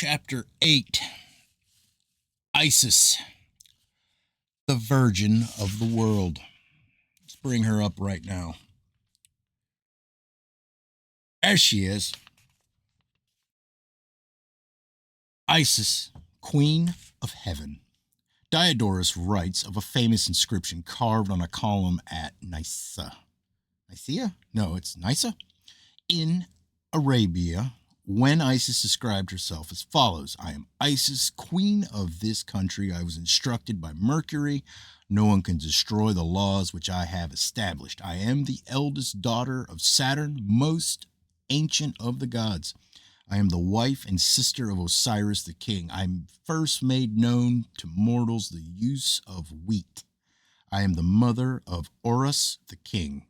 Chapter 8, Isis, the Virgin of the World. Let's bring her up right now. As she is, Isis, Queen of Heaven. Diodorus writes of a famous inscription carved on a column at Nicaea? No, it's Nicaea? In Arabia, when Isis described herself as follows: I am Isis, queen of this country. I was instructed by Mercury. No one can destroy the laws which I have established. I am the eldest daughter of Saturn, most ancient of the gods. I am the wife and sister of Osiris the king. I first made known to mortals the use of wheat. I am the mother of Horus the king.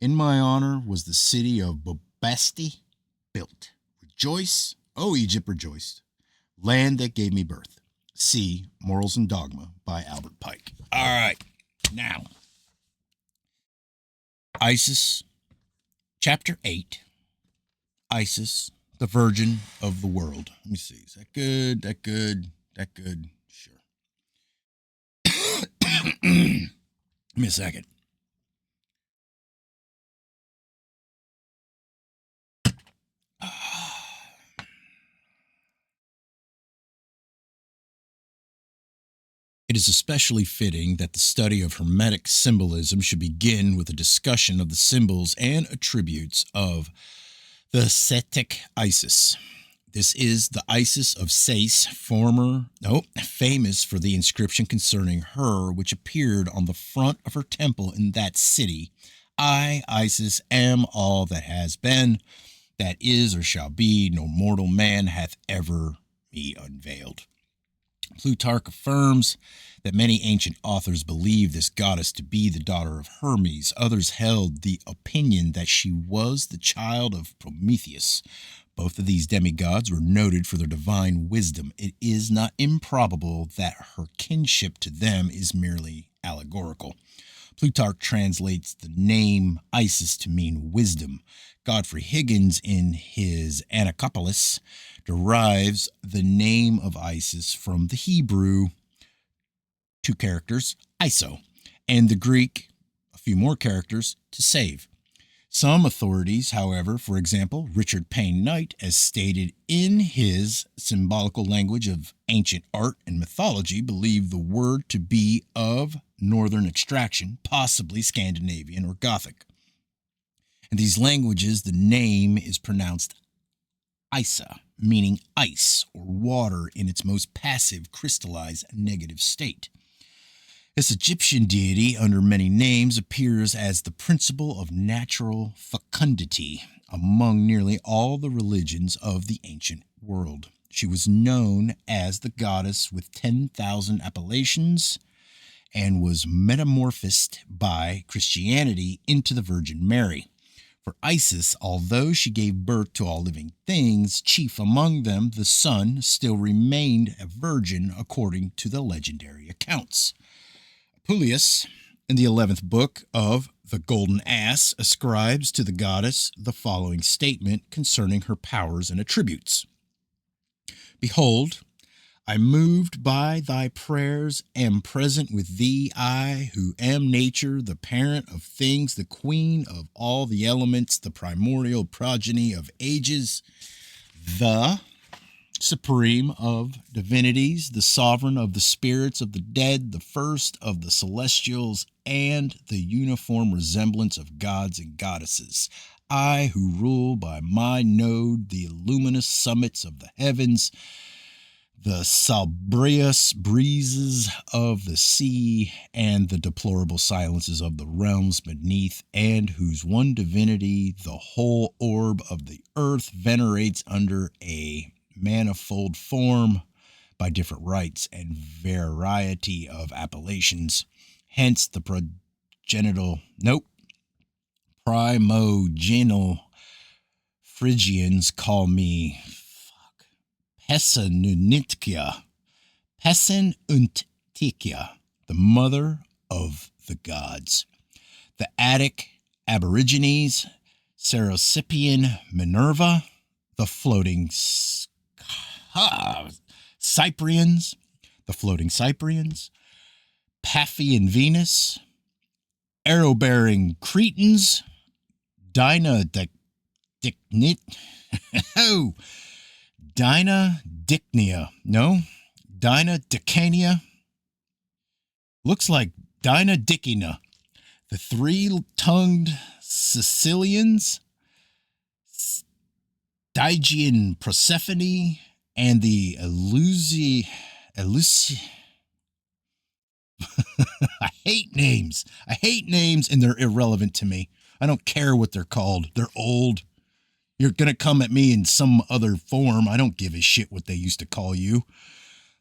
In my honor was the city of Bubasti built. Rejoice, O Egypt, rejoice, land that gave me birth. See Morals and Dogma by Albert Pike. All right, now, Isis, Chapter 8, Isis, the Virgin of the World. Let me see, is that good, that good, that good? Sure. Give me a second. It is especially fitting that the study of Hermetic symbolism should begin with a discussion of the symbols and attributes of the Setic Isis. This is the Isis of Sais, famous for the inscription concerning her which appeared on the front of her temple in that city. I, Isis, am all that has been, that is or shall be, no mortal man hath ever me unveiled. Plutarch affirms that many ancient authors believed this goddess to be the daughter of Hermes. Others held the opinion that she was the child of Prometheus. Both of these demigods were noted for their divine wisdom. It is not improbable that her kinship to them is merely allegorical. Plutarch translates the name Isis to mean wisdom. Godfrey Higgins, in his Anacopolis, derives the name of Isis from the Hebrew, two characters, iso, and the Greek, a few more characters, to save. Some authorities, however, for example, Richard Payne Knight, as stated in his Symbolical Language of Ancient Art and Mythology, believe the word to be of northern extraction, possibly Scandinavian or Gothic. In these languages, the name is pronounced Isa, meaning ice or water in its most passive, crystallized, negative state. This Egyptian deity, under many names, appears as the principle of natural fecundity among nearly all the religions of the ancient world. She was known as the goddess with 10,000 appellations and was metamorphosed by Christianity into the Virgin Mary. For Isis, although she gave birth to all living things, chief among them, the sun, still remained a virgin according to the legendary accounts. Apuleius, in the 11th book of The Golden Ass, ascribes to the goddess the following statement concerning her powers and attributes. Behold, I, moved by thy prayers, am present with thee, I, who am nature, the parent of things, the queen of all the elements, the primordial progeny of ages, the supreme of divinities, the sovereign of the spirits of the dead, the first of the celestials, and the uniform resemblance of gods and goddesses. I, who rule by my node the luminous summits of the heavens, the salubrious breezes of the sea, and the deplorable silences of the realms beneath, and whose one divinity the whole orb of the earth venerates under a manifold form by different rites and variety of appellations. Hence the primogenital Phrygians call me Pessinuntikia, the mother of the gods. The Attic Aborigines, Cerocipian Minerva, the floating Cyprians, the floating Cyprians, Paphian Venus, arrow-bearing Cretans, Dynadicnit, oh, Dynadicnia, no, Dynadicania, looks like Dynadicina, the three-tongued Sicilians, Stygian Persephone, and the I hate names. I hate names, and they're irrelevant to me. I don't care what they're called. They're old. You're going to come at me in some other form. I don't give a shit what they used to call you.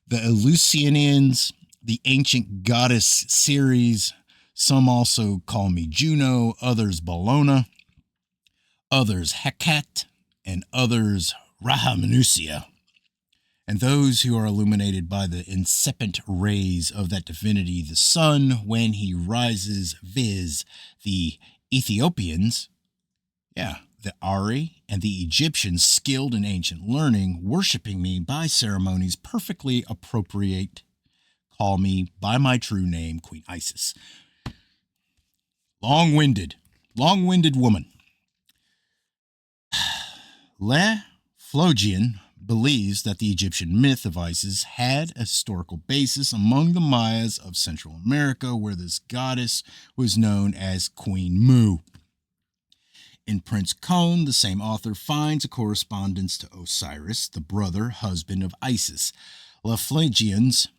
The Eleusinians, the ancient goddess Ceres. Some also call me Juno, others Bellona, others Hecate, and others Rahamanusia. And those who are illuminated by the incipient rays of that divinity, the sun, when he rises, viz., the Ethiopians, the Ari, and the Egyptians skilled in ancient learning, worshiping me by ceremonies perfectly appropriate, call me by my true name, Queen Isis. Long-winded woman. Le Flogian believes that the Egyptian myth of Isis had a historical basis among the Mayas of Central America, where this goddess was known as Queen Mu. In Prince Cone, the same author finds a correspondence to Osiris, the brother, husband of Isis. Laflagian's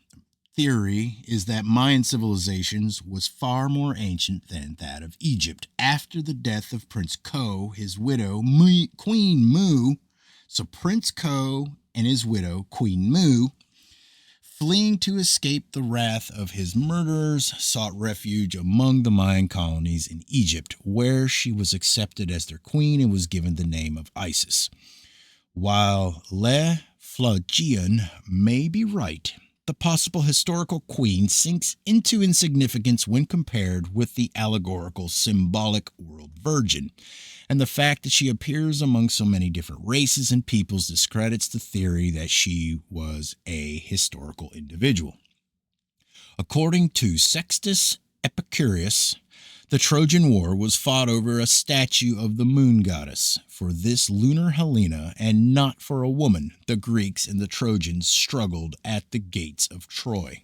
theory is that Mayan civilizations was far more ancient than that of Egypt. After the death of Prince Ko, his widow, Queen Mu, so Prince Ko and his widow, Queen Mu, fleeing to escape the wrath of his murderers, sought refuge among the Mayan colonies in Egypt, where she was accepted as their queen and was given the name of Isis. While Le Flogian may be right, the possible historical queen sinks into insignificance when compared with the allegorical symbolic world virgin, and the fact that she appears among so many different races and peoples discredits the theory that she was a historical individual. According to Sextus Epicurus, the Trojan War was fought over a statue of the moon goddess. For this lunar Helena, and not for a woman, the Greeks and the Trojans struggled at the gates of Troy.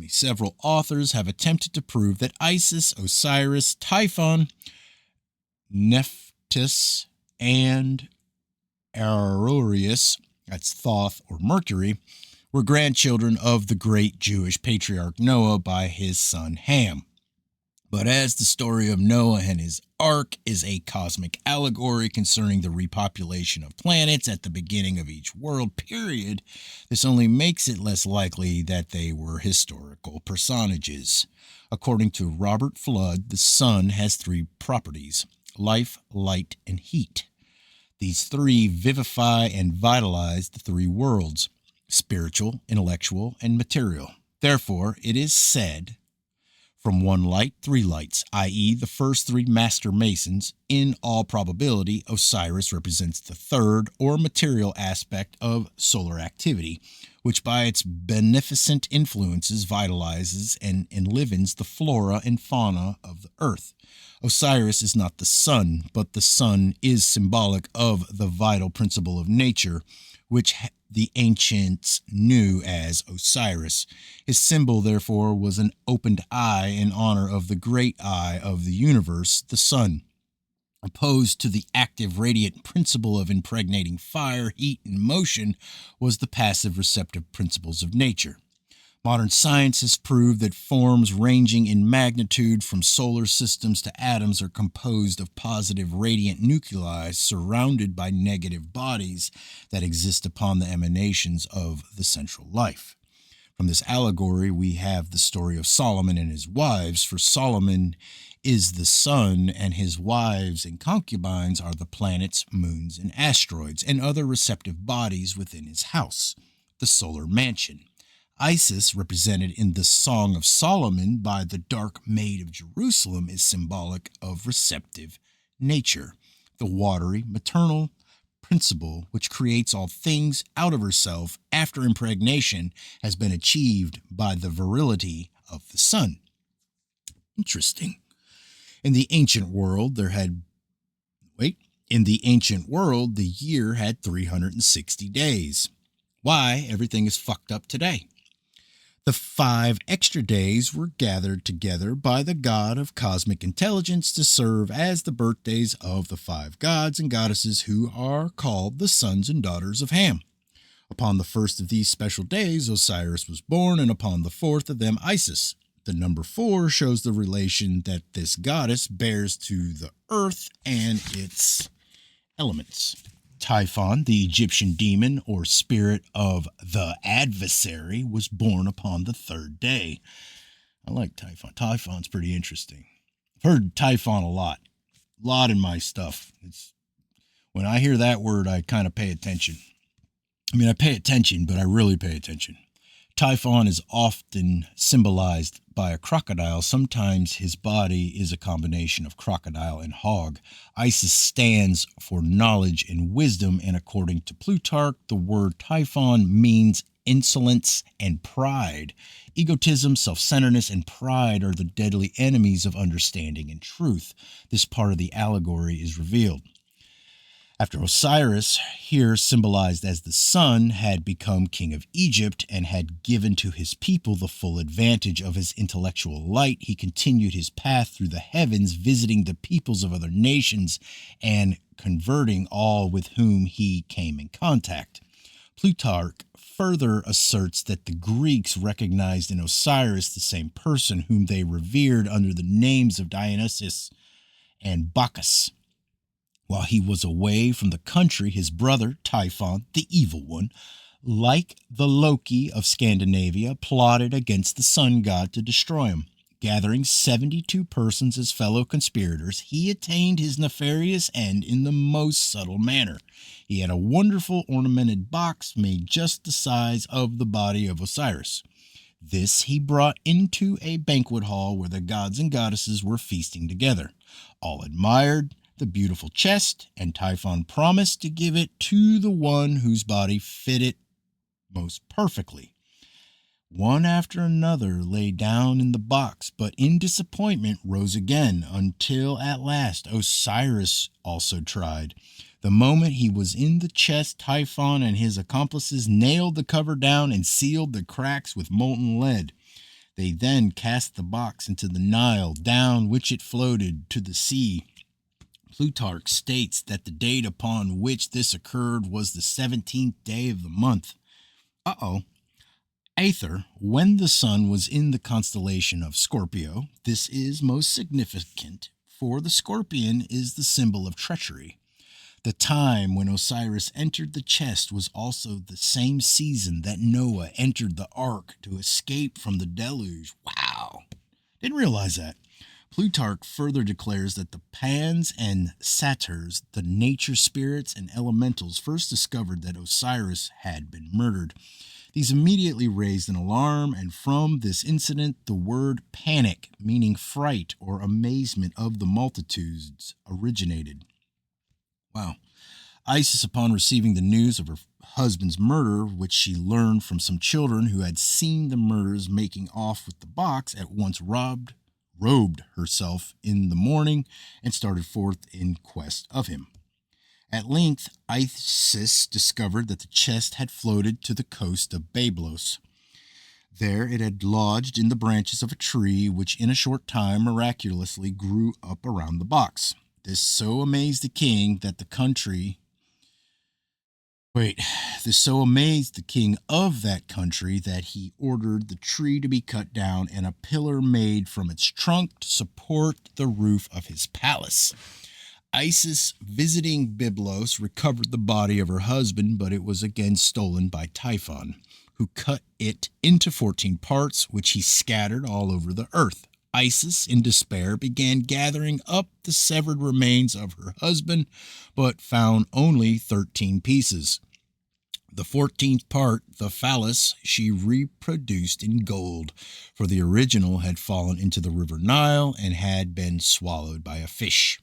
Several authors have attempted to prove that Isis, Osiris, Typhon, Nephthys, and Arius, that's Thoth or Mercury, were grandchildren of the great Jewish patriarch Noah by his son Ham. But as the story of Noah and his ark is a cosmic allegory concerning the repopulation of planets at the beginning of each world period, this only makes it less likely that they were historical personages. According to Robert Flood, the sun has three properties: life, light, and heat. These three vivify and vitalize the three worlds: spiritual, intellectual, and material. Therefore, it is said, from one light, three lights, i.e., the first three master masons. In all probability, Osiris represents the third or material aspect of solar activity, which by its beneficent influences vitalizes and enlivens the flora and fauna of the earth. Osiris is not the sun, but the sun is symbolic of the vital principle of nature, which the ancients knew as Osiris. His symbol, therefore, was an opened eye in honor of the great eye of the universe, the sun. Opposed to the active, radiant principle of impregnating fire, heat, and motion was the passive, receptive principles of nature. Modern science has proved that forms ranging in magnitude from solar systems to atoms are composed of positive radiant nuclei surrounded by negative bodies that exist upon the emanations of the central life. From this allegory, we have the story of Solomon and his wives, for Solomon is the sun, and his wives and concubines are the planets, moons, and asteroids, and other receptive bodies within his house, the solar mansion. Isis, represented in the Song of Solomon by the dark maid of Jerusalem, is symbolic of receptive nature, the watery, maternal, principle which creates all things out of herself after impregnation has been achieved by the virility of the sun. Interesting. In the ancient world, in the ancient world, the year had 360 days. Why everything is fucked up today? The 5 extra days were gathered together by the god of cosmic intelligence to serve as the birthdays of the 5 gods and goddesses who are called the sons and daughters of Ham. Upon the first of these special days, Osiris was born, and upon the fourth of them, Isis. The number 4 shows the relation that this goddess bears to the earth and its elements. Typhon, the Egyptian demon or spirit of the adversary, was born upon the 3rd day. I like Typhon. Typhon's pretty interesting. I've heard Typhon a lot in my stuff. When I hear that word, I kind of pay attention. I mean, I pay attention, but I really pay attention. Typhon is often symbolized by a crocodile. Sometimes his body is a combination of crocodile and hog. Isis stands for knowledge and wisdom, and according to Plutarch, the word Typhon means insolence and pride. Egotism, self-centeredness, and pride are the deadly enemies of understanding and truth. This part of the allegory is revealed. After Osiris, here symbolized as the sun, had become king of Egypt and had given to his people the full advantage of his intellectual light, he continued his path through the heavens, visiting the peoples of other nations and converting all with whom he came in contact. Plutarch further asserts that the Greeks recognized in Osiris the same person whom they revered under the names of Dionysus and Bacchus. While he was away from the country, his brother, Typhon, the evil one, like the Loki of Scandinavia, plotted against the sun god to destroy him. Gathering 72 persons as fellow conspirators, he attained his nefarious end in the most subtle manner. He had a wonderful ornamented box made just the size of the body of Osiris. This he brought into a banquet hall where the gods and goddesses were feasting together. All admired the beautiful chest, and Typhon promised to give it to the one whose body fitted most perfectly. One after another lay down in the box, but in disappointment rose again, until at last Osiris also tried. The moment he was in the chest, Typhon and his accomplices nailed the cover down and sealed the cracks with molten lead. They then cast the box into the Nile, down which it floated to the sea. Plutarch states that the date upon which this occurred was the 17th day of the month. Aether, when the sun was in the constellation of Scorpio. This is most significant, for the scorpion is the symbol of treachery. The time when Osiris entered the chest was also the same season that Noah entered the ark to escape from the deluge. Wow. Didn't realize that. Plutarch further declares that the Pans and Satyrs, the nature spirits and elementals, first discovered that Osiris had been murdered. These immediately raised an alarm, and from this incident the word panic, meaning fright or amazement of the multitudes, originated. Wow. Isis, upon receiving the news of her husband's murder, which she learned from some children who had seen the murderers making off with the box, at once robed herself in the morning and started forth in quest of him. At length, Isis discovered that the chest had floated to the coast of Bablos. There it had lodged in the branches of a tree, which in a short time miraculously grew up around the box. This so amazed the king of that country that he ordered the tree to be cut down and a pillar made from its trunk to support the roof of his palace. Isis, visiting Byblos, recovered the body of her husband, but it was again stolen by Typhon, who cut it into 14 parts, which he scattered all over the earth. Isis, in despair, began gathering up the severed remains of her husband, but found only 13 pieces. The 14th part, the phallus, she reproduced in gold, for the original had fallen into the river Nile and had been swallowed by a fish.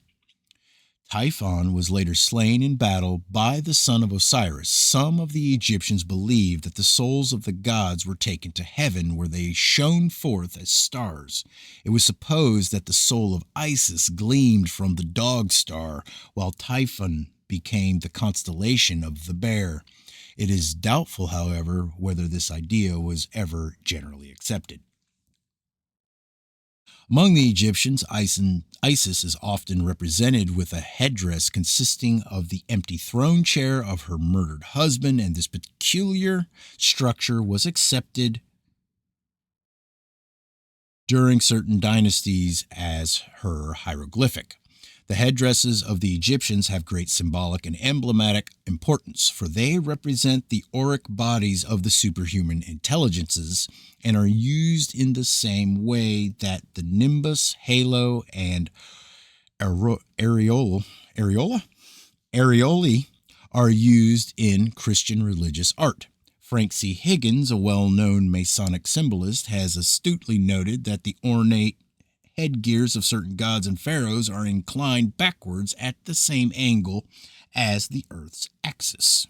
Typhon was later slain in battle by the son of Osiris. Some of the Egyptians believed that the souls of the gods were taken to heaven, where they shone forth as stars. It was supposed that the soul of Isis gleamed from the dog star, while Typhon became the constellation of the bear. It is doubtful, however, whether this idea was ever generally accepted. Among the Egyptians, Isis is often represented with a headdress consisting of the empty throne chair of her murdered husband, and this peculiar structure was accepted during certain dynasties as her hieroglyphic. The headdresses of the Egyptians have great symbolic and emblematic importance, for they represent the auric bodies of the superhuman intelligences and are used in the same way that the nimbus, halo, and areola, areoli are used in Christian religious art. Frank C. Higgins, a well-known Masonic symbolist, has astutely noted that the ornate headgears of certain gods and pharaohs are inclined backwards at the same angle as the Earth's axis.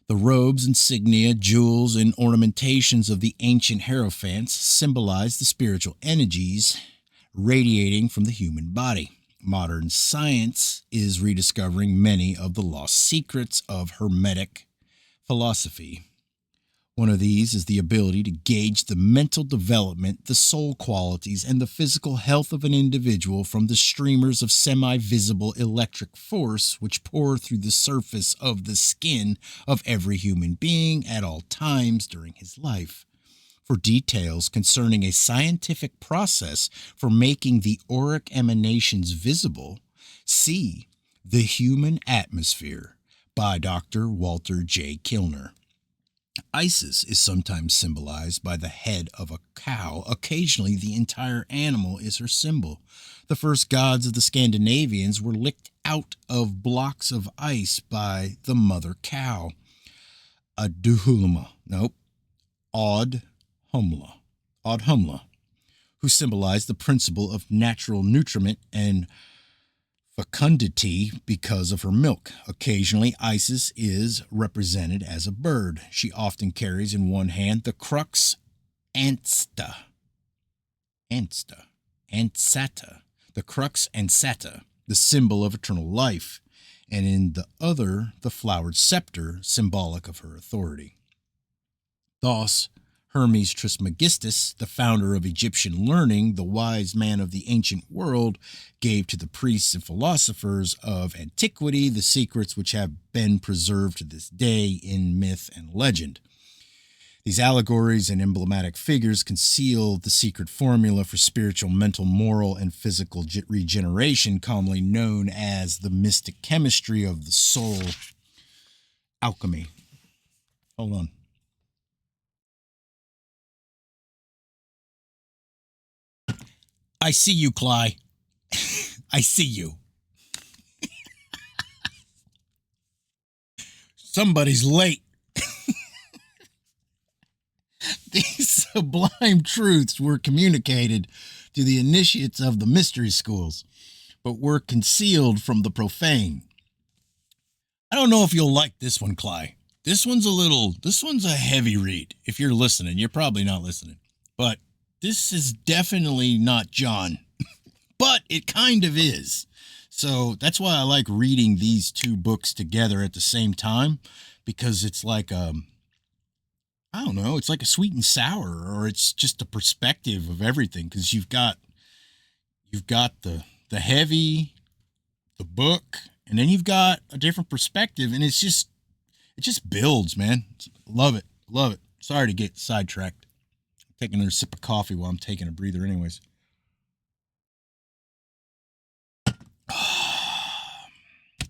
The robes, insignia, jewels, and ornamentations of the ancient hierophants symbolize the spiritual energies radiating from the human body. Modern science is rediscovering many of the lost secrets of Hermetic philosophy. One of these is the ability to gauge the mental development, the soul qualities, and the physical health of an individual from the streamers of semi-visible electric force which pour through the surface of the skin of every human being at all times during his life. For details concerning a scientific process for making the auric emanations visible, see The Human Atmosphere by Dr. Walter J. Kilner. Isis is sometimes symbolized by the head of a cow. Occasionally, the entire animal is her symbol. The first gods of the Scandinavians were licked out of blocks of ice by the mother cow. Audhumla, who symbolized the principle of natural nutriment and fecundity because of her milk. Occasionally, Isis is represented as a bird. She often carries in one hand the crux ansata, the crux ansata, the symbol of eternal life, and in the other, the flowered scepter, symbolic of her authority. Thus, Hermes Trismegistus, the founder of Egyptian learning, the wise man of the ancient world, gave to the priests and philosophers of antiquity the secrets which have been preserved to this day in myth and legend. These allegories and emblematic figures conceal the secret formula for spiritual, mental, moral, and physical regeneration, commonly known as the mystic chemistry of the soul. Alchemy. Hold on. I see you, Cly. I see you. Somebody's late. These sublime truths were communicated to the initiates of the mystery schools, but were concealed from the profane. I don't know if you'll like this one, Cly. This one's a heavy read. If you're listening, you're probably not listening. But this is definitely not John. But it kind of is. So that's why I like reading these two books together at the same time, because it's like I don't know, it's like a sweet and sour, or it's just a perspective of everything, because you've got the heavy, the book, and then you've got a different perspective, and it just builds, man. Love it. Sorry to get sidetracked. Taking another sip of coffee while I'm taking a breather anyways.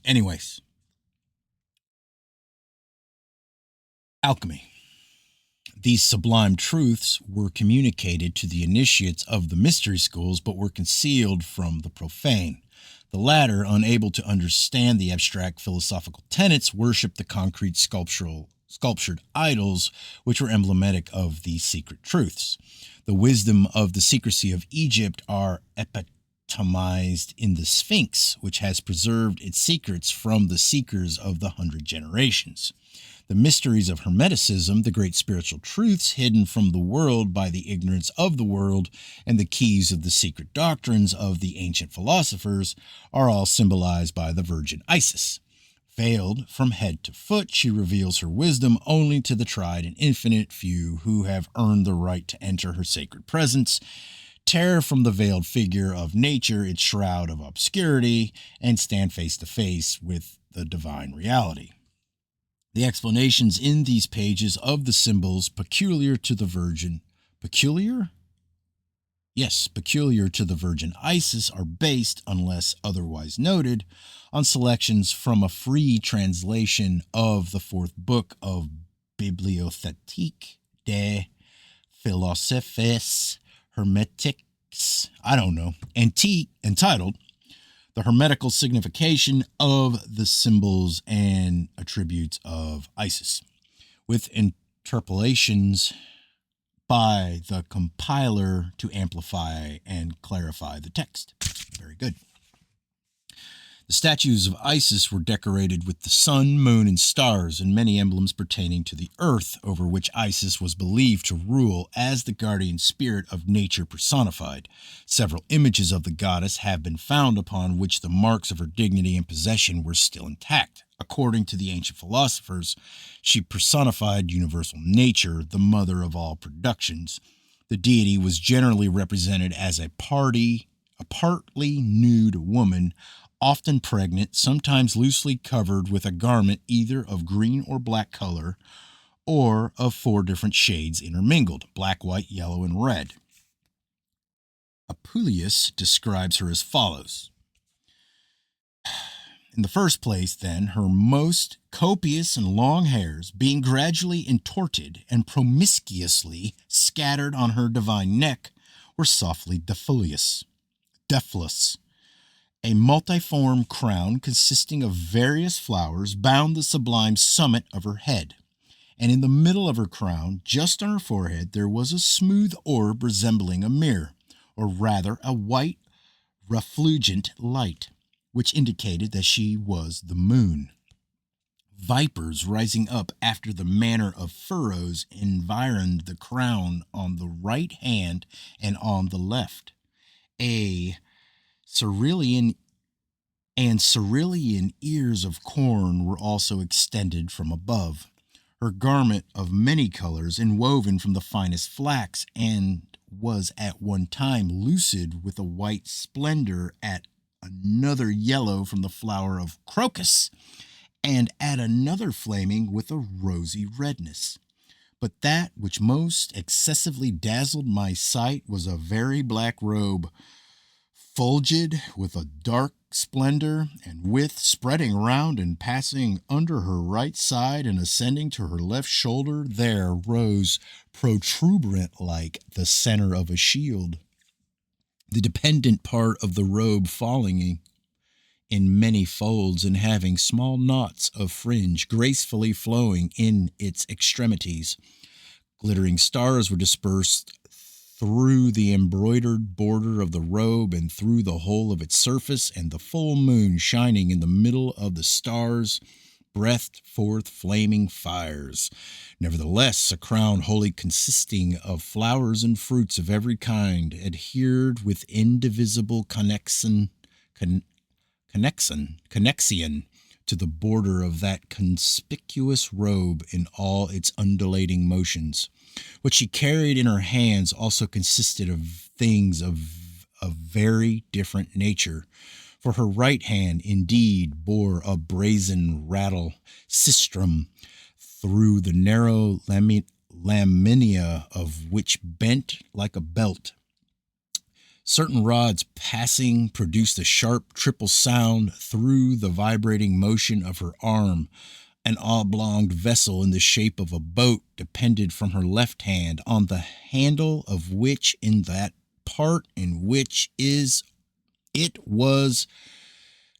Anyways. Alchemy. These sublime truths were communicated to the initiates of the mystery schools, but were concealed from the profane. The latter, unable to understand the abstract philosophical tenets, worshipped the concrete sculptured idols, which were emblematic of these secret truths. The wisdom of the secrecy of Egypt are atomized in the Sphinx, which has preserved its secrets from the seekers of the 100 generations. The mysteries of Hermeticism, the great spiritual truths hidden from the world by the ignorance of the world, and the keys of the secret doctrines of the ancient philosophers are all symbolized by the Virgin Isis. Veiled from head to foot, she reveals her wisdom only to the tried and infinite few who have earned the right to enter her sacred presence, tear from the veiled figure of nature its shroud of obscurity, and stand face to face with the divine reality. The explanations in these pages of the symbols peculiar to the Virgin, peculiar to the Virgin Isis are based, unless otherwise noted, on selections from a free translation of the fourth book of Bibliothèque des Philosophes Hermétiques, entitled The Hermetical Signification of the Symbols and Attributes of Isis, with interpolations by the compiler to amplify and clarify the text. Very good. The statues of Isis were decorated with the sun, moon, and stars, and many emblems pertaining to the earth, over which Isis was believed to rule as the guardian spirit of nature personified. Several images of the goddess have been found upon which the marks of her dignity and possession were still intact. According to the ancient philosophers, she personified universal nature, the mother of all productions. The deity was generally represented as a partly nude woman, often pregnant, sometimes loosely covered with a garment either of green or black color, or of 4 different shades intermingled: black, white, yellow, and red. Apuleius describes her as follows. In the first place, then, her most copious and long hairs, being gradually entorted and promiscuously scattered on her divine neck, were softly defilous. A multiform crown consisting of various flowers bound the sublime summit of her head, and in the middle of her crown, just on her forehead, there was a smooth orb resembling a mirror, or rather a white, refulgent light, which indicated that she was the moon. Vipers rising up after the manner of furrows environed the crown on the right hand and on the left. Cerulean ears of corn were also extended from above. Her garment of many colors, enwoven from the finest flax, and was at one time lucid with a white splendor, at another yellow from the flower of crocus, and at another flaming with a rosy redness. But that which most excessively dazzled my sight was a very black robe, fulgid with a dark splendor, and with, spreading round and passing under her right side and ascending to her left shoulder, there rose protuberant like the center of a shield, the dependent part of the robe falling in many folds and having small knots of fringe gracefully flowing in its extremities. Glittering stars were dispersed through the embroidered border of the robe and through the whole of its surface, and the full moon, shining in the middle of the stars, breathed forth flaming fires. Nevertheless, a crown wholly consisting of flowers and fruits of every kind, adhered with indivisible connexion to the border of that conspicuous robe in all its undulating motions. What she carried in her hands also consisted of things of a very different nature, for her right hand indeed bore a brazen rattle sistrum, through the narrow lamina of which bent like a belt. Certain rods passing produced a sharp triple sound through the vibrating motion of her arm. An oblong vessel in the shape of a boat depended from her left hand, on the handle of which, in that part in which it was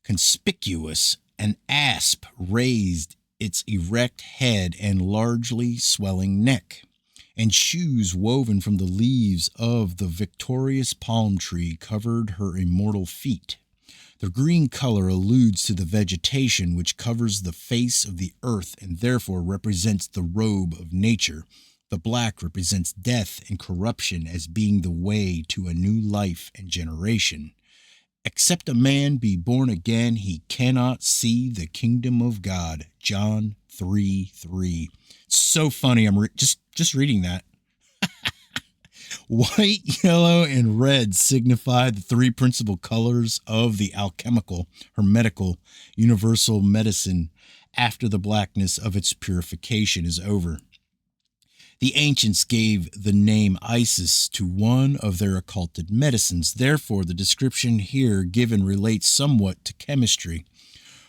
conspicuous, an asp raised its erect head and largely swelling neck. and shoes woven from the leaves of the victorious palm tree covered her immortal feet. The green color alludes to the vegetation which covers the face of the earth and therefore represents the robe of nature. The black represents death and corruption as being the way to a new life and generation. Except a man be born again, he cannot see the kingdom of God. John 3:3. It's so funny. I'm just reading that. White, yellow, and red signify the three principal colors of the alchemical, hermetical, universal medicine after the blackness of its purification is over. The ancients gave the name Isis to one of their occulted medicines. Therefore, the description here given relates somewhat to chemistry.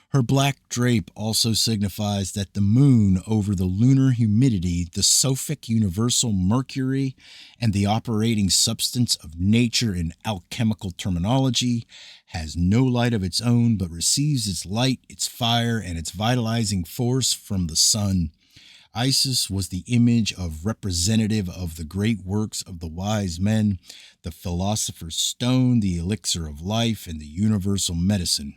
Her black drape also signifies that the moon over the lunar humidity, the Sophic universal mercury, and the operating substance of nature in alchemical terminology, has no light of its own, but receives its light, its fire, and its vitalizing force from the sun. Isis was the image of representative of the great works of the wise men, the philosopher's stone, the elixir of life, and the universal medicine.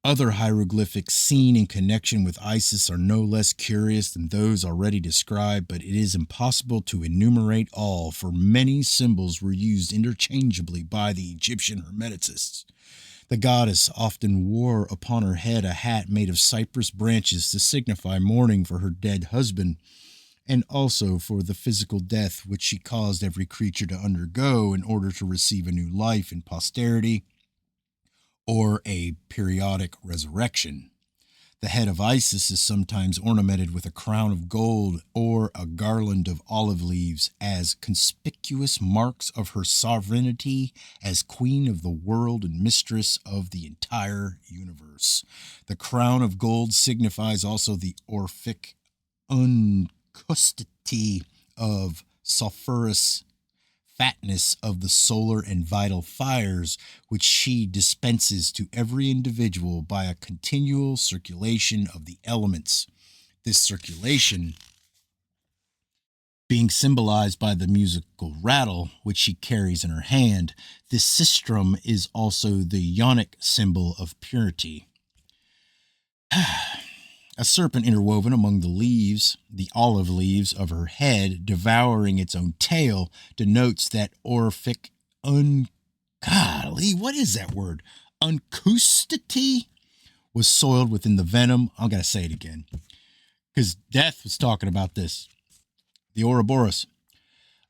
Other hieroglyphics seen in connection with Isis are no less curious than those already described, but it is impossible to enumerate all, for many symbols were used interchangeably by the Egyptian Hermeticists. The goddess often wore upon her head a hat made of cypress branches to signify mourning for her dead husband, and also for the physical death which she caused every creature to undergo in order to receive a new life in posterity, or a periodic resurrection. The head of Isis is sometimes ornamented with a crown of gold or a garland of olive leaves as conspicuous marks of her sovereignty as queen of the world and mistress of the entire universe. The crown of gold signifies also the Orphic uncustity of sulphurous fatness of the solar and vital fires which she dispenses to every individual by a continual circulation of the elements. This circulation being symbolized by the musical rattle which she carries in her hand. This sistrum is also the Ionic symbol of purity. A serpent interwoven among the leaves, the olive leaves of her head, devouring its own tail, denotes that Orphic golly, what is that word? Uncustity was soiled within the venom. I'm going to say it again because Death was talking about this. The Ouroboros.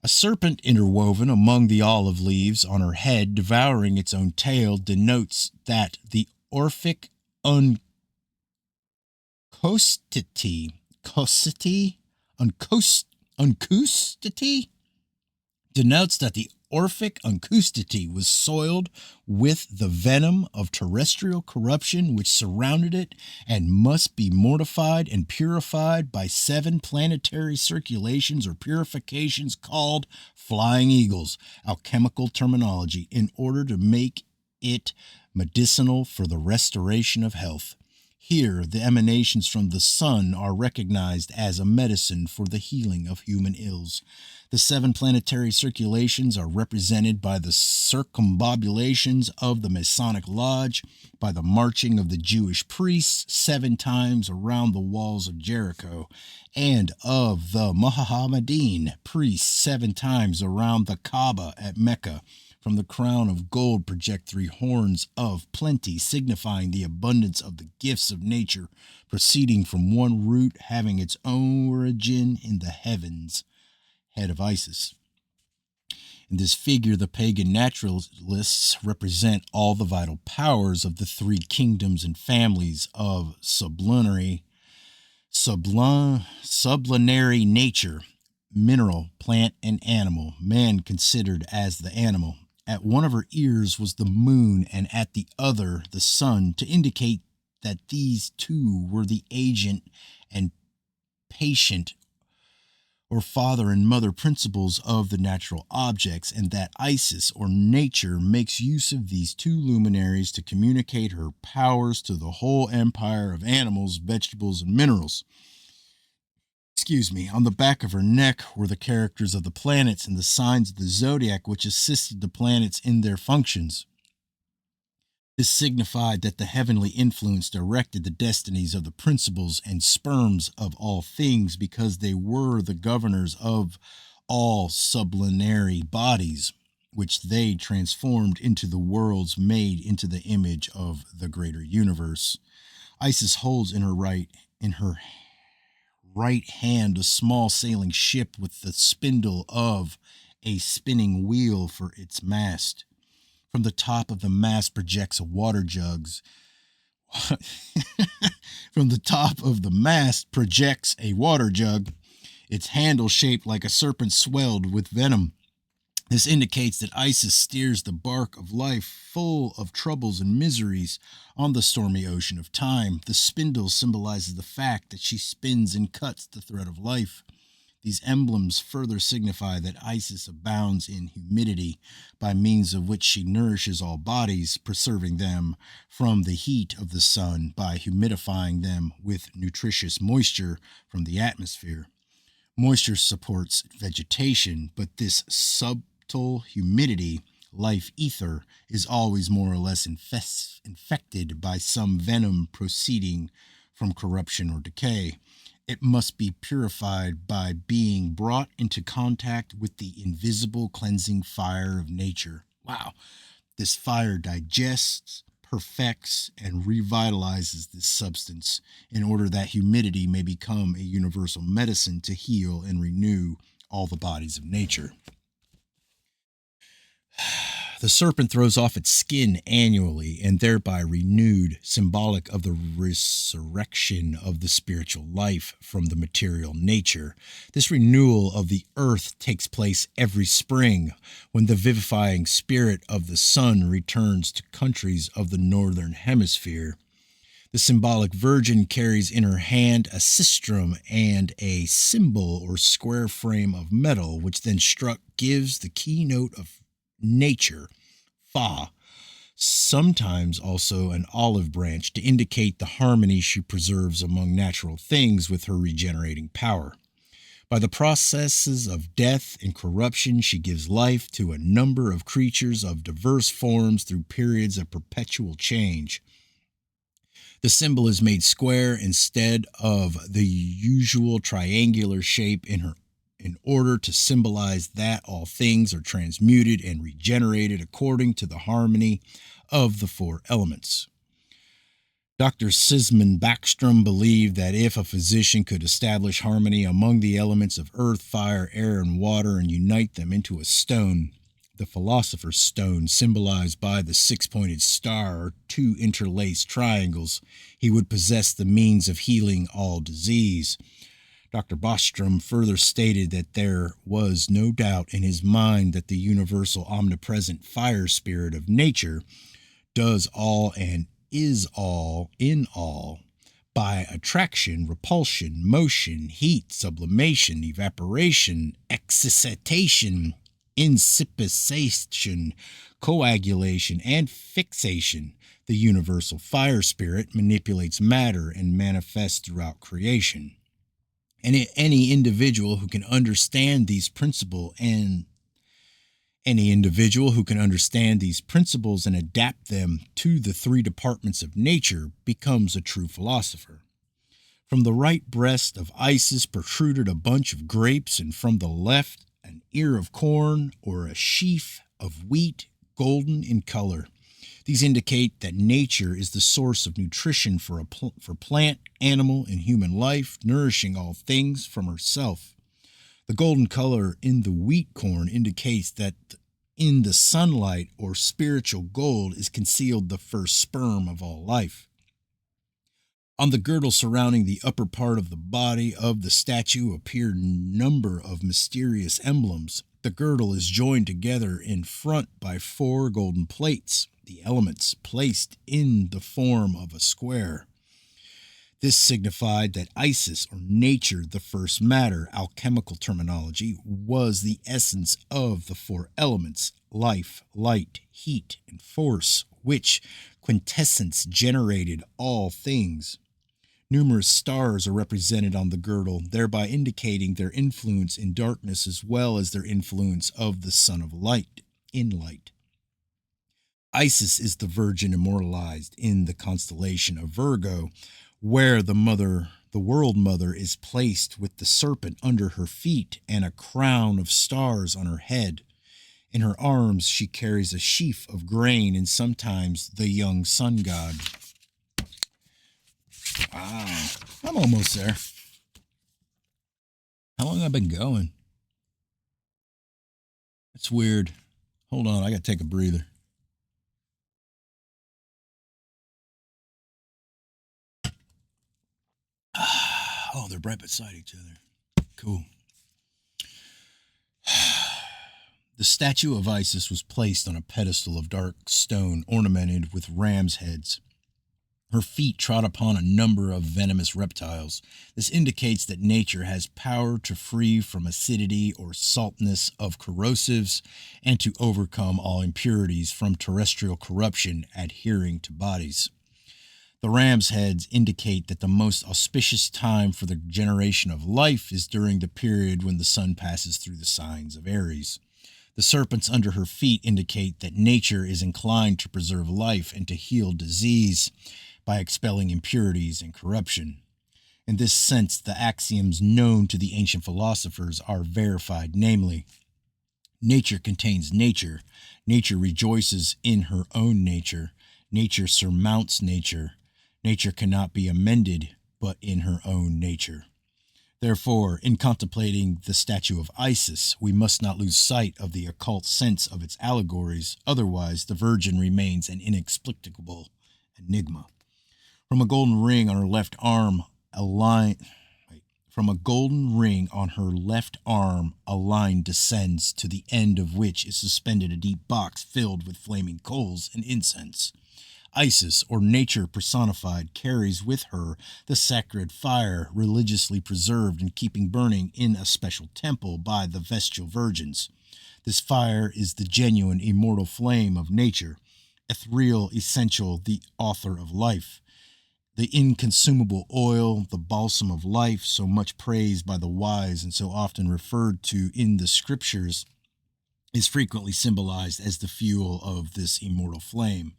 A serpent interwoven among the olive leaves on her head, devouring its own tail, denotes that the Orphic uncustity denotes that the Orphic uncustity was soiled with the venom of terrestrial corruption which surrounded it and must be mortified and purified by 7 planetary circulations or purifications called flying eagles, alchemical terminology, in order to make it medicinal for the restoration of health. Here, the emanations from the sun are recognized as a medicine for the healing of human ills. The 7 planetary circulations are represented by the circumambulations of the Masonic Lodge, by the marching of the Jewish priests 7 times around the walls of Jericho, and of the Mohammedan priests 7 times around the Kaaba at Mecca. From the crown of gold project 3 horns of plenty, signifying the abundance of the gifts of nature, proceeding from one root, having its origin in the heavens. Head of Isis. In this figure, the pagan naturalists represent all the vital powers of the 3 kingdoms and families of sublunary nature, mineral, plant, and animal, man considered as the animal. At one of her ears was the moon, and at the other the sun, to indicate that these 2 were the agent and patient or father and mother principles of the natural objects, and that Isis, or nature, makes use of these 2 luminaries to communicate her powers to the whole empire of animals, vegetables, and minerals. On the back of her neck were the characters of the planets and the signs of the zodiac, which assisted the planets in their functions. This signified that the heavenly influence directed the destinies of the principles and sperms of all things, because they were the governors of all sublunary bodies, which they transformed into the worlds made into the image of the greater universe. Isis holds in her right hand a small sailing ship with the spindle of a spinning wheel for its mast. From the top of the mast projects a water jugs. From the top of the mast projects a water jug, its handle shaped like a serpent swelled with venom. This indicates that Isis steers the bark of life, full of troubles and miseries, on the stormy ocean of time. The spindle symbolizes the fact that she spins and cuts the thread of life. These emblems further signify that Isis abounds in humidity, by means of which she nourishes all bodies, preserving them from the heat of the sun by humidifying them with nutritious moisture from the atmosphere. Moisture supports vegetation, but this subtle humidity, life ether, is always more or less infected by some venom proceeding from corruption or decay. It must be purified by being brought into contact with the invisible cleansing fire of nature. Wow. This fire digests, perfects, and revitalizes this substance in order that humidity may become a universal medicine to heal and renew all the bodies of nature. The serpent throws off its skin annually and thereby renewed, symbolic of the resurrection of the spiritual life from the material nature. This renewal of the earth takes place every spring when the vivifying spirit of the sun returns to countries of the northern hemisphere. The symbolic virgin carries in her hand a sistrum and a symbol or square frame of metal, which then struck gives the keynote of nature, Fa, sometimes also an olive branch to indicate the harmony she preserves among natural things with her regenerating power. By the processes of death and corruption, she gives life to a number of creatures of diverse forms through periods of perpetual change. The symbol is made square instead of the usual triangular shape in order to symbolize that all things are transmuted and regenerated according to the harmony of the four elements. Dr. Sismond Backstrom believed that if a physician could establish harmony among the elements of earth, fire, air, and water and unite them into a stone, the philosopher's stone, symbolized by the six-pointed star or two interlaced triangles, he would possess the means of healing all disease. Dr. Bostrom further stated that there was no doubt in his mind that the universal omnipresent fire spirit of nature does all and is all in all by attraction, repulsion, motion, heat, sublimation, evaporation, excitation, incipation, coagulation, and fixation. The universal fire spirit manipulates matter and manifests throughout creation. And any individual who can understand these principles and adapt them to the three departments of nature becomes a true philosopher. From the right breast of Isis protruded a bunch of grapes, and from the left an ear of corn or a sheaf of wheat, golden in color. These indicate that nature is the source of nutrition for plant, animal, and human life, nourishing all things from herself. The golden color in the wheat corn indicates that in the sunlight or spiritual gold is concealed the first sperm of all life. On the girdle surrounding the upper part of the body of the statue appear a number of mysterious emblems. The girdle is joined together in front by four golden plates, the elements placed in the form of a square. This signified that Isis, or nature, the first matter, alchemical terminology, was the essence of the four elements, life, light, heat, and force, which quintessence generated all things. Numerous stars are represented on the girdle, thereby indicating their influence in darkness as well as their influence of the Son of Light in light. Isis is the virgin immortalized in the constellation of Virgo, where the world mother, is placed with the serpent under her feet and a crown of stars on her head. In her arms, she carries a sheaf of grain and sometimes the young sun god. Wow, I'm almost there. How long have I been going? That's weird. Hold on, I gotta take a breather. Oh, they're right beside each other. Cool. The statue of Isis was placed on a pedestal of dark stone ornamented with ram's heads. Her feet trod upon a number of venomous reptiles. This indicates that nature has power to free from acidity or saltness of corrosives and to overcome all impurities from terrestrial corruption adhering to bodies. The ram's heads indicate that the most auspicious time for the generation of life is during the period when the sun passes through the signs of Aries. The serpents under her feet indicate that nature is inclined to preserve life and to heal disease by expelling impurities and corruption. In this sense, the axioms known to the ancient philosophers are verified, namely, nature contains nature, nature rejoices in her own nature, nature surmounts nature, nature cannot be amended but in her own nature. Therefore, in contemplating the statue of Isis, we must not lose sight of the occult sense of its allegories, otherwise the Virgin remains an inexplicable enigma. From a golden ring on her left arm, a line descends, to the end of which is suspended a deep box filled with flaming coals and incense. Isis, or nature personified, carries with her the sacred fire religiously preserved and keeping burning in a special temple by the Vestal Virgins. This fire is the genuine immortal flame of nature, ethereal, essential, the author of life. The inconsumable oil, the balsam of life, so much praised by the wise and so often referred to in the scriptures, is frequently symbolized as the fuel of this immortal flame.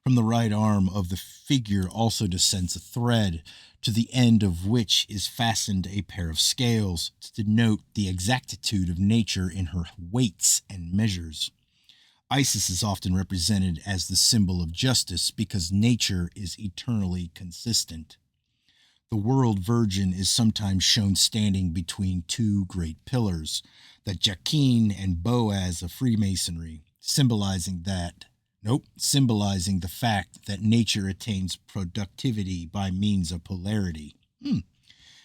From the right arm of the figure also descends a thread, to the end of which is fastened a pair of scales to denote the exactitude of nature in her weights and measures. Isis is often represented as the symbol of justice because nature is eternally consistent. The world virgin is sometimes shown standing between two great pillars, the Jachin and Boaz of Freemasonry, symbolizing the fact that nature attains productivity by means of polarity.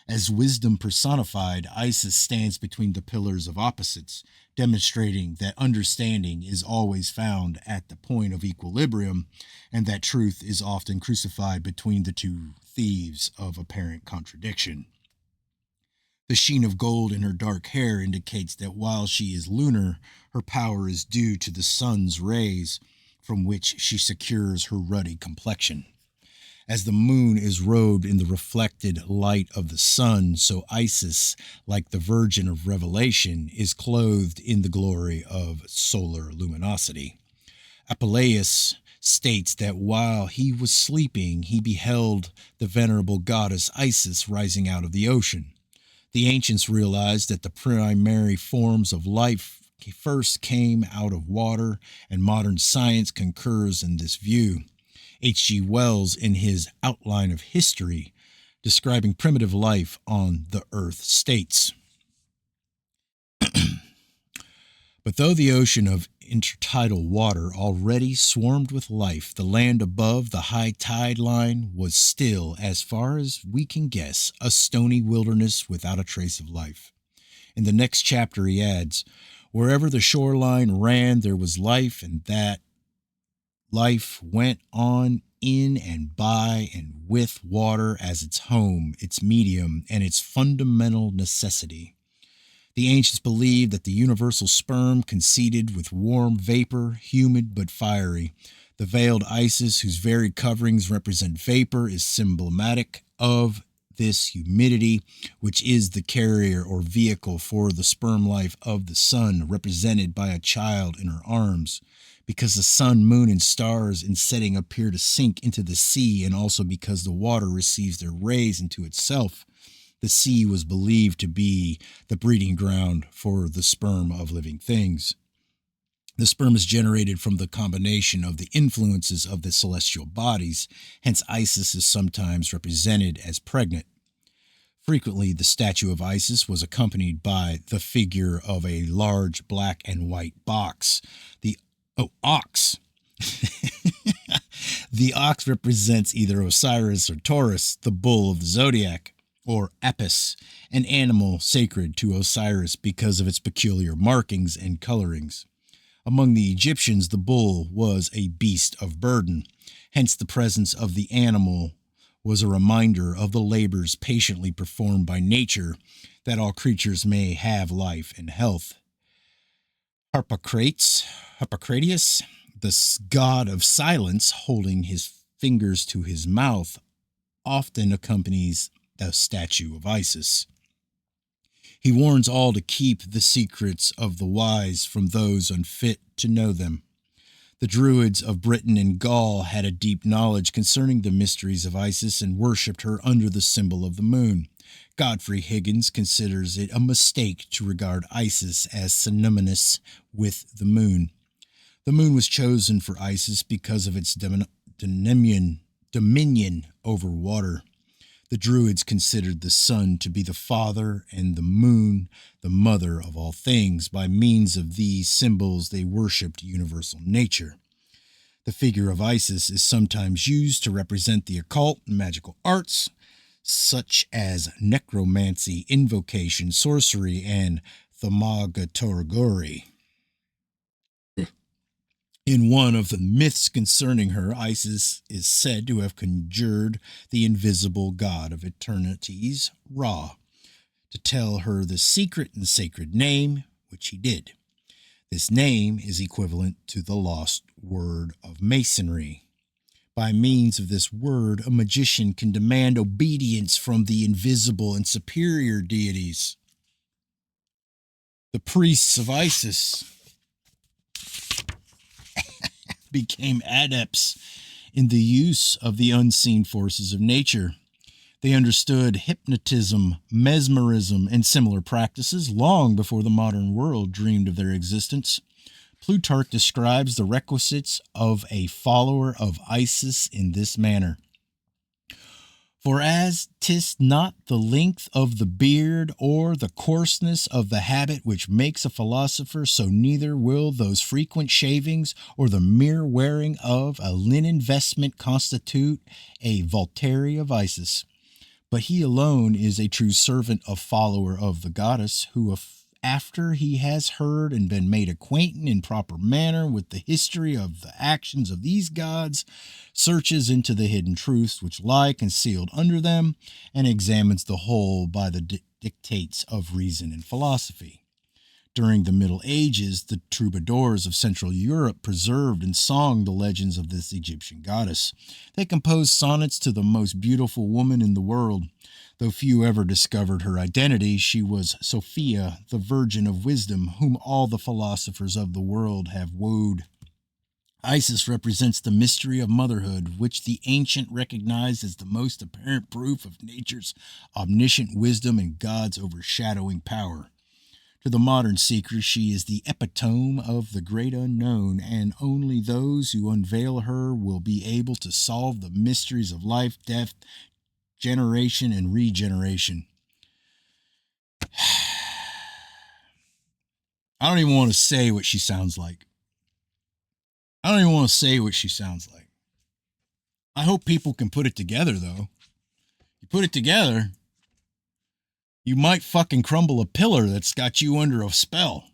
As wisdom personified, Isis stands between the pillars of opposites, demonstrating that understanding is always found at the point of equilibrium, and that truth is often crucified between the two thieves of apparent contradiction. The sheen of gold in her dark hair indicates that while she is lunar, her power is due to the sun's rays, from which she secures her ruddy complexion. As the moon is robed in the reflected light of the sun, so Isis, like the Virgin of Revelation, is clothed in the glory of solar luminosity. Apuleius states that while he was sleeping, he beheld the venerable goddess Isis rising out of the ocean. The ancients realized that the primary forms of life first came out of water, and modern science concurs in this view. H.G. Wells, in his Outline of History, describing primitive life on the earth, states, "But though the ocean of intertidal water already swarmed with life, the land above the high tide line was still, as far as we can guess, a stony wilderness without a trace of life." In the next chapter he adds, "Wherever the shoreline ran, there was life, and that life went on in and by and with water as its home, its medium, and its fundamental necessity. The ancients believed that the universal sperm conceived with warm vapor, humid but fiery. The veiled Isis, whose very coverings represent vapor, is symbolic of this humidity, which is the carrier or vehicle for the sperm life of the sun, represented by a child in her arms. Because the sun, moon, and stars in setting appear to sink into the sea, and also because the water receives their rays into itself, the sea was believed to be the breeding ground for the sperm of living things. The sperm is generated from the combination of the influences of the celestial bodies, hence Isis is sometimes represented as pregnant. Frequently, the statue of Isis was accompanied by the figure of a large black and white ox. Ox. The ox represents either Osiris or Taurus, the bull of the zodiac, or Apis, an animal sacred to Osiris because of its peculiar markings and colorings. Among the Egyptians, the bull was a beast of burden. Hence, the presence of the animal was a reminder of the labors patiently performed by nature, that all creatures may have life and health. Harpocrates, the god of silence, holding his fingers to his mouth, often accompanies the statue of Isis. He warns all to keep the secrets of the wise from those unfit to know them. The Druids of Britain and Gaul had a deep knowledge concerning the mysteries of Isis and worshipped her under the symbol of the moon. Godfrey Higgins considers it a mistake to regard Isis as synonymous with the moon. The moon was chosen for Isis because of its dominion over water. The Druids considered the sun to be the father and the moon the mother of all things. By means of these symbols, they worshipped universal nature. The figure of Isis is sometimes used to represent the occult and magical arts, such as necromancy, invocation, sorcery, and thaumaturgy. In one of the myths concerning her, Isis is said to have conjured the invisible god of eternities, Ra, to tell her the secret and sacred name, which he did. This name is equivalent to the lost word of masonry. By means of this word, a magician can demand obedience from the invisible and superior deities. The priests of Isis became adepts in the use of the unseen forces of nature. They understood hypnotism, mesmerism, and similar practices long before the modern world dreamed of their existence. Plutarch describes the requisites of a follower of Isis in this manner. For as 'tis not the length of the beard or the coarseness of the habit which makes a philosopher, so neither will those frequent shavings or the mere wearing of a linen vestment constitute a Voltaire of Isis. But he alone is a true servant of follower of the goddess, who after he has heard and been made acquainted in proper manner with the history of the actions of these gods, searches into the hidden truths which lie concealed under them, and examines the whole by the dictates of reason and philosophy. During the Middle Ages, the troubadours of Central Europe preserved and sung the legends of this Egyptian goddess. They composed sonnets to the most beautiful woman in the world. Though few ever discovered her identity, she was Sophia, the Virgin of Wisdom, whom all the philosophers of the world have wooed. Isis represents the mystery of motherhood, which the ancient recognized as the most apparent proof of nature's omniscient wisdom and God's overshadowing power. To the modern seeker, she is the epitome of the great unknown, and only those who unveil her will be able to solve the mysteries of life, death, generation, and regeneration. I don't even want to say what she sounds like. I hope people can put it together, though. You put it together, you might fucking crumble a pillar that's got you under a spell.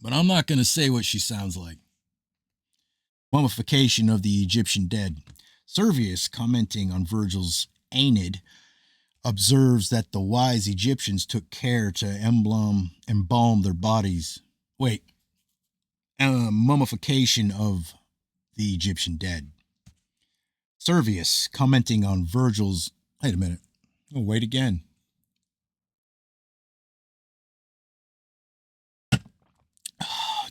But I'm not going to say what she sounds like. Mummification of the Egyptian dead. Servius, commenting on Virgil's Aeneid, observes that the wise Egyptians took care to embalm their bodies. Mummification of the Egyptian dead. Servius, commenting on Virgil's... Wait a minute. Oh, wait again. Oh,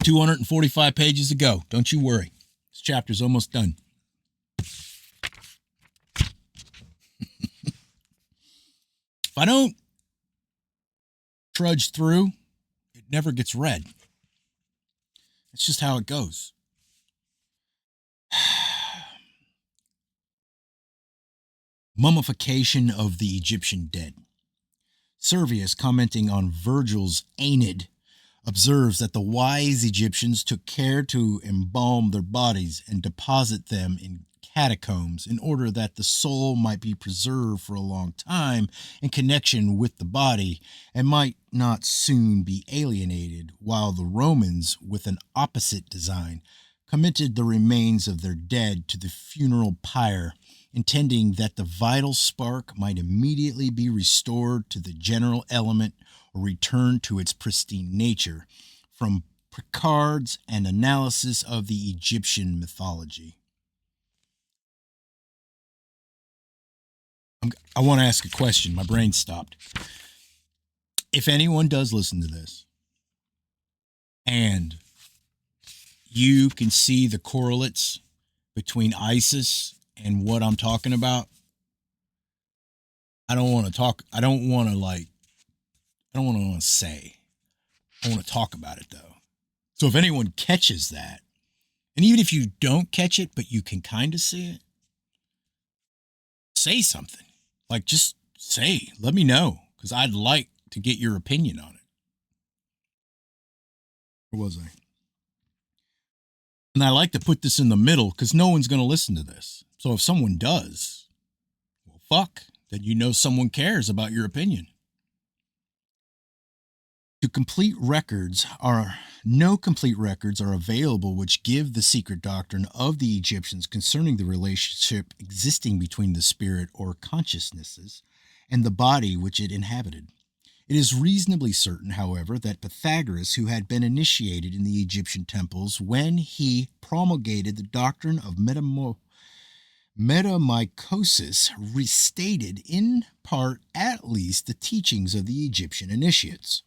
245 pages to go. Don't you worry. This chapter's almost done. If I don't trudge through, it never gets read. It's just how it goes. Mummification of the Egyptian dead. Servius, commenting on Virgil's Aeneid, observes that the wise Egyptians took care to embalm their bodies and deposit them in catacombs in order that the soul might be preserved for a long time in connection with the body and might not soon be alienated, while the Romans, with an opposite design, committed the remains of their dead to the funeral pyre, intending that the vital spark might immediately be restored to the general element or returned to its pristine nature, from Picard's and analysis of the Egyptian mythology. I want to ask a question. My brain stopped. If anyone does listen to this and you can see the correlates between ISIS and what I'm talking about, I don't want to say. I want to talk about it, though. So if anyone catches that, and even if you don't catch it, but you can kind of see it, say something. Like, just say, let me know, because I'd like to get your opinion on it. Where was I? And I like to put this in the middle because no one's going to listen to this. So if someone does, well, fuck, then you know someone cares about your opinion. No complete records are available which give the secret doctrine of the Egyptians concerning the relationship existing between the spirit or consciousnesses and the body which it inhabited. It is reasonably certain, however, that Pythagoras, who had been initiated in the Egyptian temples when he promulgated the doctrine of metamycosis, restated in part at least the teachings of the Egyptian initiates.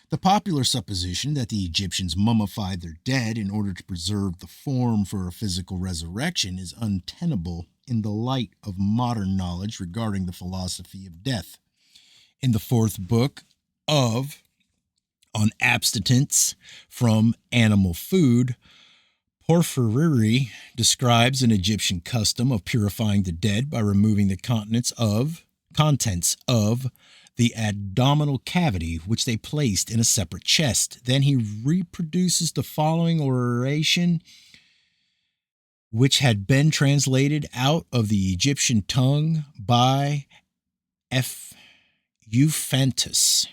The popular supposition that the Egyptians mummified their dead in order to preserve the form for a physical resurrection is untenable in the light of modern knowledge regarding the philosophy of death. In the fourth book On Abstinence from Animal Food, Porphyry describes an Egyptian custom of purifying the dead by removing the contents of the abdominal cavity, which they placed in a separate chest. Then he reproduces the following oration, which had been translated out of the Egyptian tongue by Euphantus.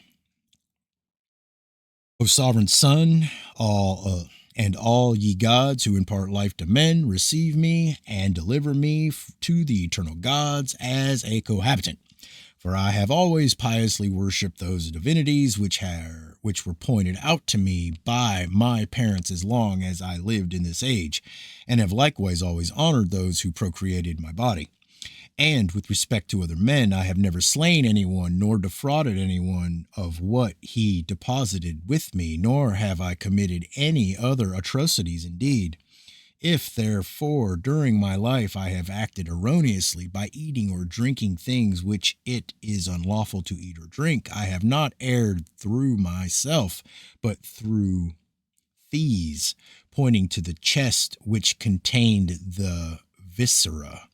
O sovereign Son, all ye gods who impart life to men, receive me and deliver me to the eternal gods as a cohabitant. For I have always piously worshipped those divinities which were pointed out to me by my parents as long as I lived in this age, and have likewise always honored those who procreated my body. And with respect to other men, I have never slain anyone, nor defrauded anyone of what he deposited with me, nor have I committed any other atrocities indeed. If, therefore, during my life I have acted erroneously by eating or drinking things which it is unlawful to eat or drink, I have not erred through myself, but through these, pointing to the chest which contained the viscera.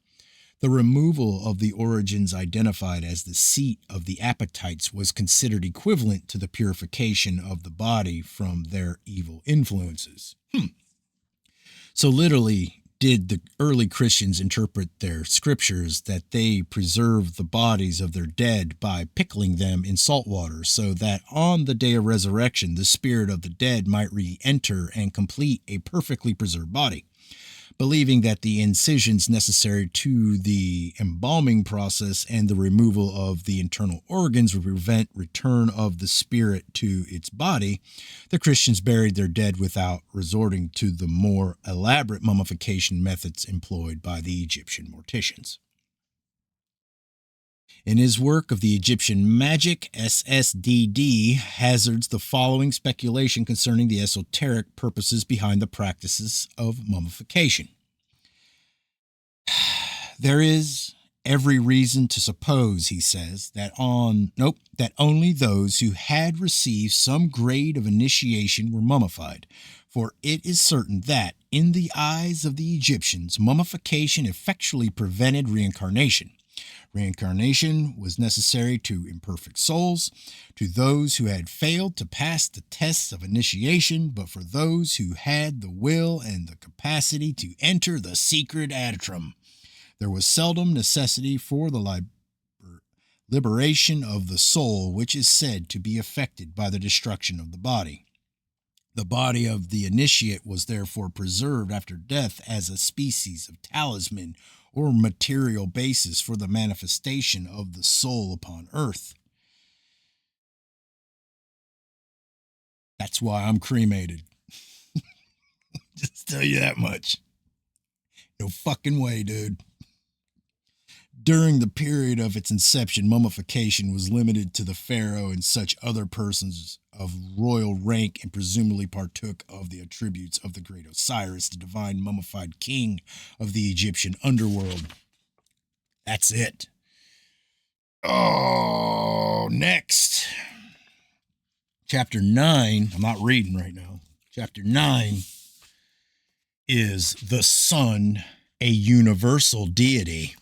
The removal of the origins identified as the seat of the appetites was considered equivalent to the purification of the body from their evil influences. So literally did the early Christians interpret their scriptures that they preserved the bodies of their dead by pickling them in salt water, so that on the day of resurrection the spirit of the dead might re-enter and complete a perfectly preserved body. believing that the incisions necessary to the embalming process and the removal of the internal organs would prevent return of the spirit to its body, the Christians buried their dead without resorting to the more elaborate mummification methods employed by the Egyptian morticians. In his work of the Egyptian magic, SSDD hazards the following speculation concerning the esoteric purposes behind the practices of mummification. There is every reason to suppose, he says, that only those who had received some grade of initiation were mummified, for it is certain that, in the eyes of the Egyptians, mummification effectually prevented reincarnation. Reincarnation was necessary to imperfect souls, to those who had failed to pass the tests of initiation, but for those who had the will and the capacity to enter the secret atrium. There was seldom necessity for the liberation of the soul, which is said to be affected by the destruction of the body. The body of the initiate was therefore preserved after death as a species of talisman or material basis for the manifestation of the soul upon earth. That's why I'm cremated. Just tell you that much. No fucking way, dude. During the period of its inception, mummification was limited to the pharaoh and such other persons of royal rank and presumably partook of the attributes of the great Osiris, the divine mummified king of the Egyptian underworld. That's it. Oh, next. Chapter 9, I'm not reading right now. Chapter 9 is the sun, a universal deity.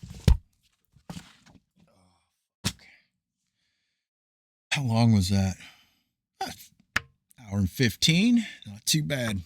How long was that? Hour and 15. Not too bad.